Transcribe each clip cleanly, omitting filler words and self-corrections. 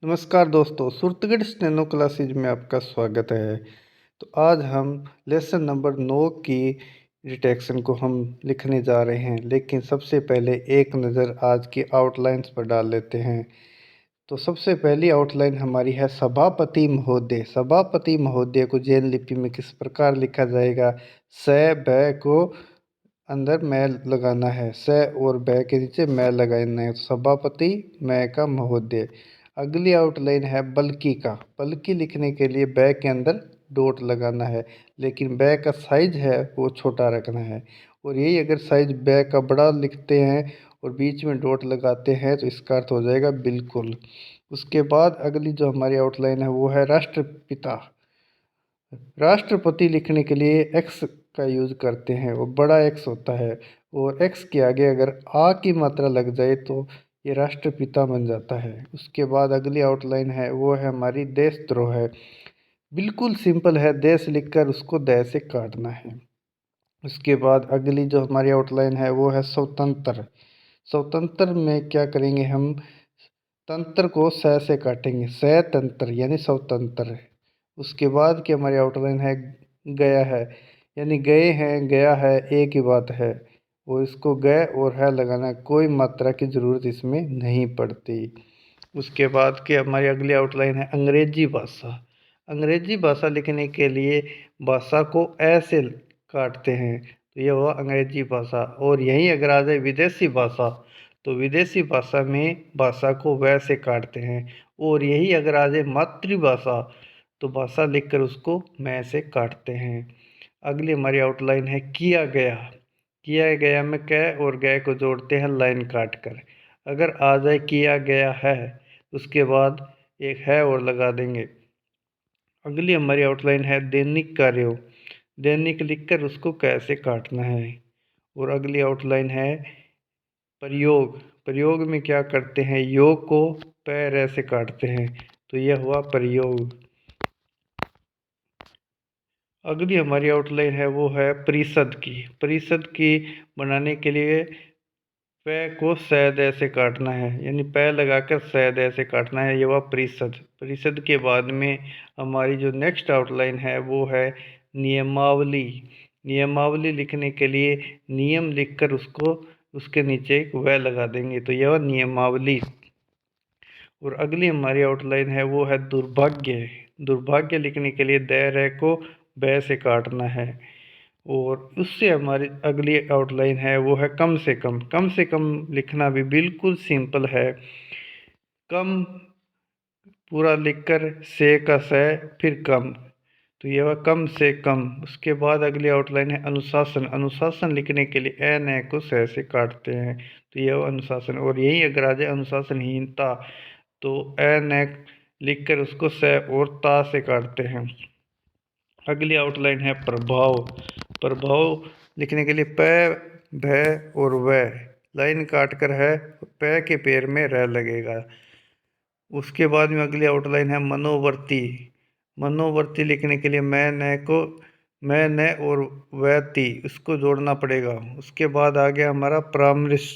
नमस्कार दोस्तों, Suratgarh steno classes में आपका स्वागत है। तो आज हम लेसन नंबर 9 की डिटेक्शन को हम लिखने जा रहे हैं, लेकिन सबसे पहले एक नज़र आज की आउटलाइंस पर डाल लेते हैं। तो सबसे पहली आउटलाइन हमारी है सभापति महोदय। सभापति महोदय को जैन लिपि में किस प्रकार लिखा जाएगा? स ब को अंदर मैं लगाना है, स और ब के नीचे मैं लगाना है। सभापति मैं का महोदय। अगली आउटलाइन है बल्कि का। बल्कि लिखने के लिए ब के अंदर डॉट लगाना है, लेकिन ब का साइज है वो छोटा रखना है। और यही अगर साइज ब का बड़ा लिखते हैं और बीच में डॉट लगाते हैं तो इसका अर्थ हो जाएगा बिल्कुल। उसके बाद अगली जो हमारी आउटलाइन है वो है राष्ट्रपिता। राष्ट्रपति लिखने के लिए एक्स का यूज़ करते हैं, वो बड़ा एक्स होता है और एक्स के आगे अगर आ की मात्रा लग जाए तो ये राष्ट्रपिता बन जाता है। उसके बाद अगली आउटलाइन है वो है हमारी देशद्रोह है। बिल्कुल सिंपल है, देश लिखकर उसको द से काटना है। उसके बाद अगली जो हमारी आउटलाइन है वो है स्वतंत्र। स्वतंत्र में क्या करेंगे हम? तंत्र को स से काटेंगे, स्वतंत्र यानी स्वतंत्र। उसके बाद की हमारी आउटलाइन है गया है, यानी गए हैं, गया है एक ही बात है। और इसको गए और है लगाना, कोई मात्रा की ज़रूरत इसमें नहीं पड़ती। उसके बाद की हमारी अगली आउटलाइन है अंग्रेजी भाषा। अंग्रेजी भाषा लिखने के लिए भाषा को ऐसे काटते हैं, तो यह हुआ अंग्रेजी भाषा। और यहीं अगर आ जाए विदेशी भाषा, तो विदेशी भाषा में भाषा को वैसे काटते हैं। और यही अगर आ जाए मातृभाषा, तो भाषा लिखकर उसको मैं से काटते हैं। अगली हमारी आउटलाइन है किया गया। किया गया में क और गए को जोड़ते हैं लाइन काट कर। अगर आ जाए किया गया है, उसके बाद एक है और लगा देंगे। अगली हमारी आउटलाइन है दैनिक कार्यों। दैनिक लिखकर उसको कैसे काटना है। और अगली आउटलाइन है प्रयोग। प्रयोग में क्या करते हैं? योग को पैर ऐसे काटते हैं, तो यह हुआ प्रयोग। अगली हमारी आउटलाइन है वो है परिषद की। परिषद की बनाने के लिए प को सैद ऐसे काटना है, यानी पै लगाकर सैद ऐसे काटना है, ये हुआ परिषद। परिषद के बाद में हमारी जो नेक्स्ट आउटलाइन है वो है नियमावली। नियमावली लिखने के लिए नियम लिखकर उसको उसके नीचे एक व लगा देंगे, तो यह नियमावली। और अगली हमारी आउटलाइन है वो है दुर्भाग्य। दुर्भाग्य लिखने के लिए द को ब से काटना है। और उससे हमारी अगली आउटलाइन है वो है कम से कम। कम से कम लिखना भी बिल्कुल सिंपल है। कम पूरा लिखकर से का से फिर कम, तो यह हुआ कम से कम। उसके बाद अगली आउटलाइन है अनुशासन। अनुशासन लिखने के लिए एन ए को से काटते हैं, तो यह हुआ अनुशासन। और यही अगर आ जाए अनुशासनहीनता, तो एन ए लिखकर उसको से और ता से काटते हैं। अगली आउटलाइन है प्रभाव। प्रभाव लिखने के लिए प भ और व लाइन काट कर है, प के पैर में रह लगेगा। उसके बाद में अगली आउटलाइन है मनोवर्ती। मनोवर्ती लिखने के लिए मैं न और वैती उसको जोड़ना पड़ेगा। उसके बाद आ गया हमारा परामर्श।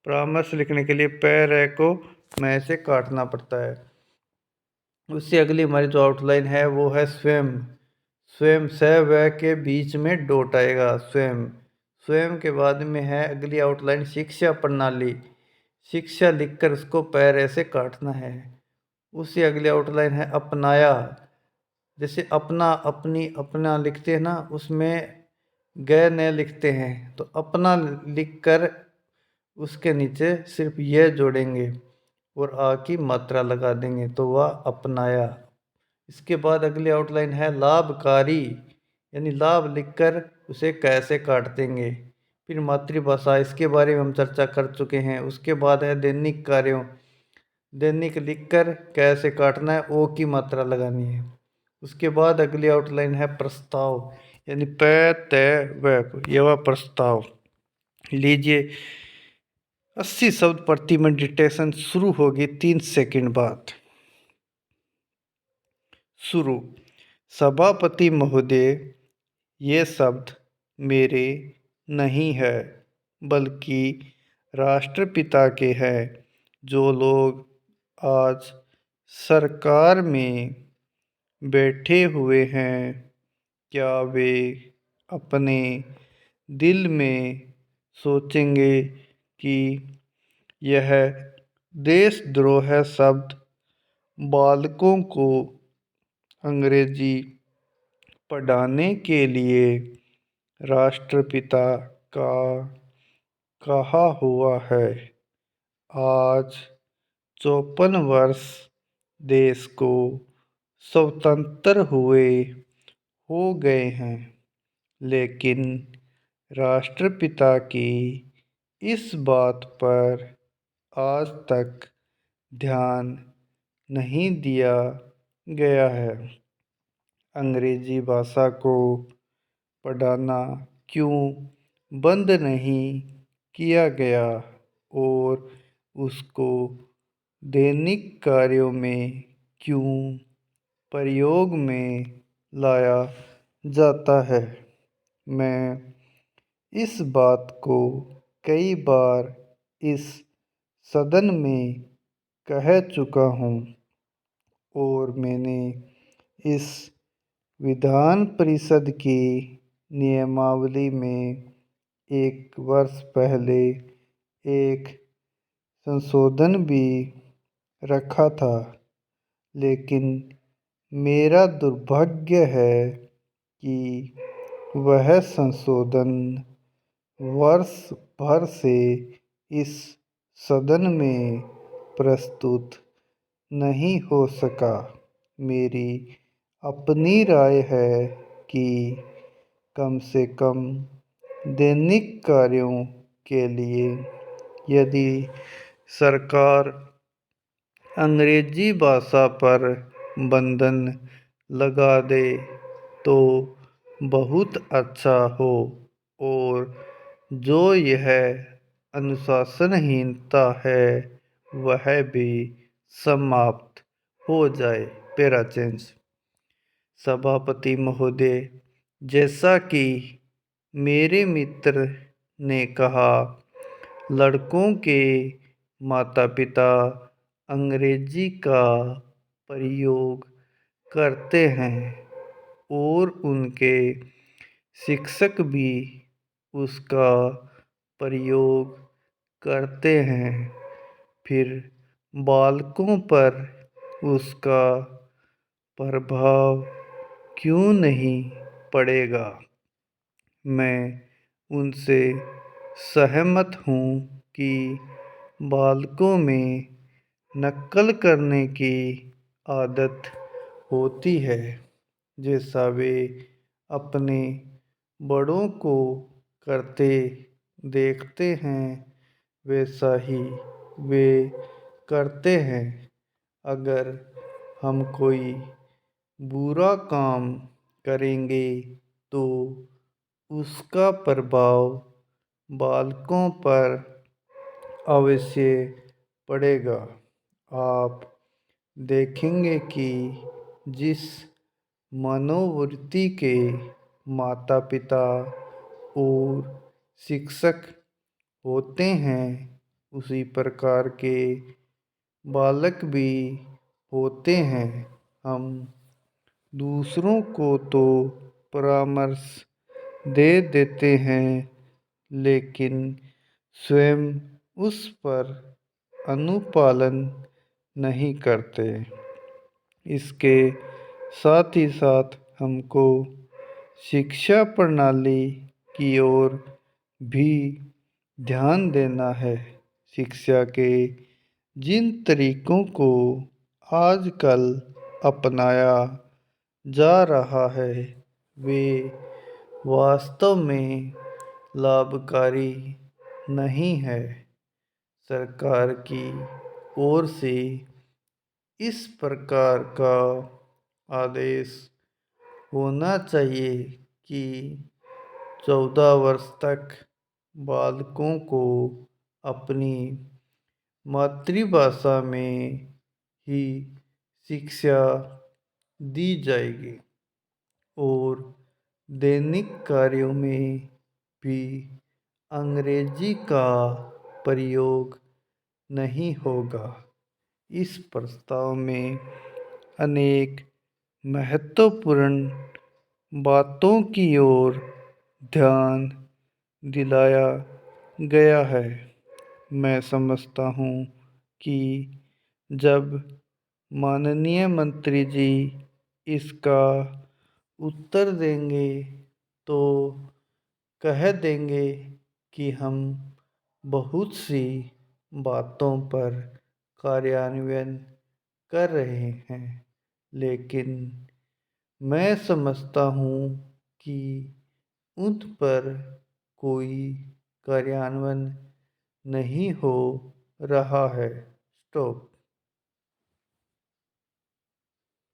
परामर्श लिखने के लिए पैर को मैं से काटना पड़ता है। उससे अगली हमारी जो आउटलाइन है वो है स्वयं। स्वयं स व के बीच में डॉट आएगा, स्वयं। स्वयं के बाद में है अगली आउटलाइन शिक्षा प्रणाली। शिक्षा लिखकर उसको पैर ऐसे काटना है। उससे अगली आउटलाइन है अपनाया। जैसे अपना अपनी अपना लिखते हैं ना, उसमें ग न लिखते हैं, तो अपना लिखकर उसके नीचे सिर्फ यह जोड़ेंगे और आ की मात्रा लगा देंगे, तो वह अपनाया। इसके बाद अगली आउटलाइन है लाभकारी, यानी लाभ लिखकर उसे कैसे काट देंगे। फिर मातृभाषा, इसके बारे में हम चर्चा कर चुके हैं। उसके बाद है दैनिक कार्यों। दैनिक लिखकर कैसे काटना है, ओ की मात्रा लगानी है। उसके बाद अगली आउटलाइन है प्रस्ताव, यानी प त व, यह हुआ प्रस्ताव। लीजिए 80 शब्द प्रति मिनट डिटेक्शन शुरू होगी 3 सेकंड बाद। शुरू। सभापति महोदय, ये शब्द मेरे नहीं है, बल्कि राष्ट्रपिता के हैं। जो लोग आज सरकार में बैठे हुए हैं, क्या वे अपने दिल में सोचेंगे कि यह देशद्रोह शब्द बालकों को अंग्रेजी पढ़ाने के लिए राष्ट्रपिता का कहा हुआ है। आज 54 वर्ष देश को स्वतंत्र हुए हो गए हैं, लेकिन राष्ट्रपिता की इस बात पर आज तक ध्यान नहीं दिया गया है। अंग्रेजी भाषा को पढ़ाना क्यों बंद नहीं किया गया और उसको दैनिक कार्यों में क्यों प्रयोग में लाया जाता है। मैं इस बात को कई बार इस सदन में कह चुका हूँ और मैंने इस विधान परिषद की नियमावली में एक वर्ष पहले एक संशोधन भी रखा था, लेकिन मेरा दुर्भाग्य है कि वह संशोधन वर्ष भर से इस सदन में प्रस्तुत नहीं हो सका। मेरी अपनी राय है कि कम से कम दैनिक कार्यों के लिए यदि सरकार अंग्रेजी भाषा पर बंधन लगा दे तो बहुत अच्छा हो और जो यह अनुशासनहीनता है वह भी समाप्त हो जाए। Para change. सभापति महोदय, जैसा कि मेरे मित्र ने कहा, लड़कों के माता पिता अंग्रेजी का प्रयोग करते हैं और उनके शिक्षक भी उसका प्रयोग करते हैं, फिर बालकों पर उसका प्रभाव क्यों नहीं पड़ेगा। मैं उनसे सहमत हूँ कि बालकों में नकल करने की आदत होती है। जैसा वे अपने बड़ों को करते देखते हैं वैसा ही वे करते हैं। अगर हम कोई बुरा काम करेंगे तो उसका प्रभाव बालकों पर अवश्य पड़ेगा। आप देखेंगे कि जिस मनोवृत्ति के माता पिता और शिक्षक होते हैं उसी प्रकार के बालक भी होते हैं। हम दूसरों को तो परामर्श दे देते हैं, लेकिन स्वयं उस पर अनुपालन नहीं करते। इसके साथ ही साथ हमको शिक्षा प्रणाली की ओर भी ध्यान देना है। शिक्षा के जिन तरीकों को आजकल अपनाया जा रहा है वे वास्तव में लाभकारी नहीं है। सरकार की ओर से इस प्रकार का आदेश होना चाहिए कि 14 वर्ष तक बालकों को अपनी मातृभाषा में ही शिक्षा दी जाएगी और दैनिक कार्यों में भी अंग्रेजी का प्रयोग नहीं होगा। इस प्रस्ताव में अनेक महत्वपूर्ण बातों की ओर ध्यान दिलाया गया है। मैं समझता हूँ कि जब माननीय मंत्री जी इसका उत्तर देंगे तो कह देंगे कि हम बहुत सी बातों पर कार्यान्वयन कर रहे हैं, लेकिन मैं समझता हूँ कि उन पर कोई कार्यान्वयन नहीं हो रहा है। स्टॉप।